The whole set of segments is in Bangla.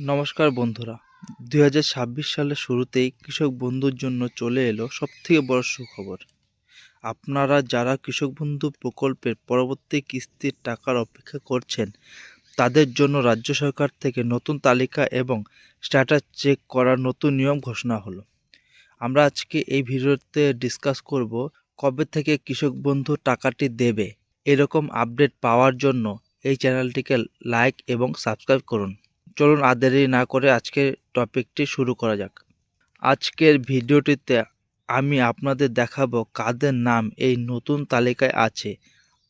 নমস্কার বন্ধুরা, 2026 সালের শুরুতেই কৃষক বন্ধুর জন্য চলে এলো সবথেকে বড় সুখবর। আপনারা যারা কৃষক বন্ধু প্রকল্পের পরবর্তী কিস্তির টাকার অপেক্ষা করছেন, তাদের জন্য রাজ্য সরকার থেকে নতুন তালিকা এবং স্ট্যাটাস চেক করার নতুন নিয়ম ঘোষণা হলো। আমরা আজকে এই ভিডিওতে ডিসকাস করব কবে থেকে কৃষক বন্ধু টাকাটি দেবে। এরকম আপডেট পাওয়ার জন্য এই চ্যানেলটিকে লাইক এবং সাবস্ক্রাইব করুন। চলুন আর দেরি না করে আজকের টপিকটি শুরু করা যাক। আজকের ভিডিওটিতে আমি আপনাদের দেখাবো কাদের নাম এই নতুন তালিকায় আছে,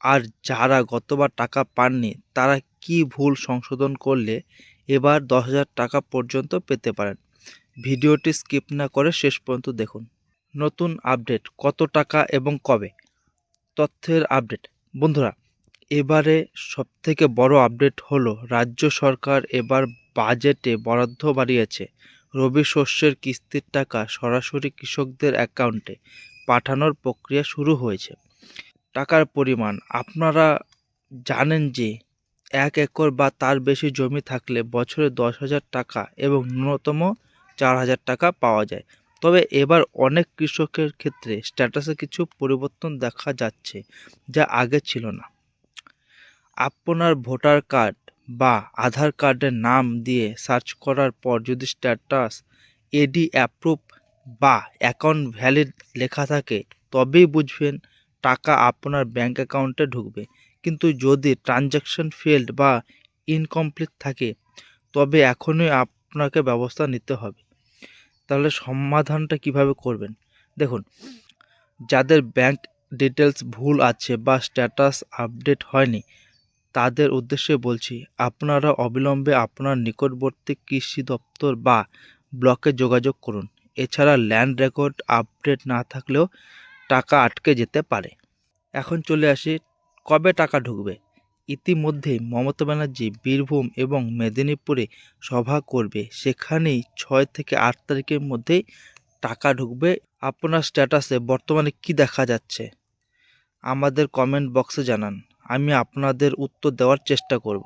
আর যারা গতবার টাকা পাননি তারা কি ভুল সংশোধন করলে এবার 10,000 টাকা পর্যন্ত পেতে পারেন। ভিডিওটি স্কিপ না করে শেষ পর্যন্ত দেখুন। নতুন আপডেট, কত টাকা এবং কবে। তথ্যের আপডেট বন্ধুরা, এবারে সবথেকে বড় আপডেট হলো রাজ্য সরকার এবার বাজেটে বরাদ্দ বাড়িয়েছে। রবি শস্যের কিস্তির টাকা সরাসরি কৃষকদের অ্যাকাউন্টে পাঠানোর প্রক্রিয়া শুরু হয়েছে। টাকার পরিমাণ, আপনারা জানেন যে 1 একর বা তার বেশি জমি থাকলে বছরে 10,000 টাকা এবং ন্যূনতম 4,000 টাকা পাওয়া যায়। তবে এবার অনেক কৃষকের ক্ষেত্রে স্ট্যাটাসে কিছু পরিবর্তন দেখা যাচ্ছে, যা আগে ছিল না। আপনার ভোটার কার্ড বা আধার কার্ডের নাম দিয়ে সার্চ করার পর যদি স্ট্যাটাস এডি অ্যাপ্রুভ বা অ্যাকাউন্ট ভ্যালিড লেখা থাকে, তবেই বুঝবেন টাকা আপনার ব্যাংক অ্যাকাউন্টে ঢুকবে। কিন্তু যদি ট্রানজ্যাকশন ফেলড বা ইনকমপ্লিট থাকে, তবে এখনই আপনাকে ব্যবস্থা নিতে হবে। তাহলে সমাধানটা কিভাবে করবেন দেখুন। যাদের ব্যাংক ডিটেলস ভুল আছে বা স্ট্যাটাস আপডেট হয়নি, তাদের উদ্দেশ্যে বলছি, আপনারা অবিলম্বে আপনার নিকটবর্তী কৃষি দপ্তর বা ব্লকে যোগাযোগ করুন। এছাড়া ল্যান্ড রেকর্ড আপডেট না থাকলেও টাকা আটকে যেতে পারে। এখন চলে আসি কবে টাকা ঢুকবে। ইতিমধ্যেই মমতা ব্যানার্জি বীরভূম এবং মেদিনীপুরে সভা করবে, সেখানেই 6 থেকে 8 তারিখের মধ্যেই টাকা ঢুকবে। আপনার স্ট্যাটাসে বর্তমানে কি দেখা যাচ্ছে আমাদের কমেন্ট বক্সে জানান, আমি আপনাদের উত্তর দেওয়ার চেষ্টা করব।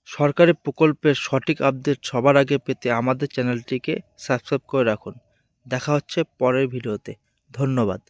সরকারি প্রকল্পের সঠিক আপডেট সবার আগে পেতে আমাদের চ্যানেলটিকে সাবস্ক্রাইব করে রাখুন। দেখা হচ্ছে পরের ভিডিওতে। ধন্যবাদ।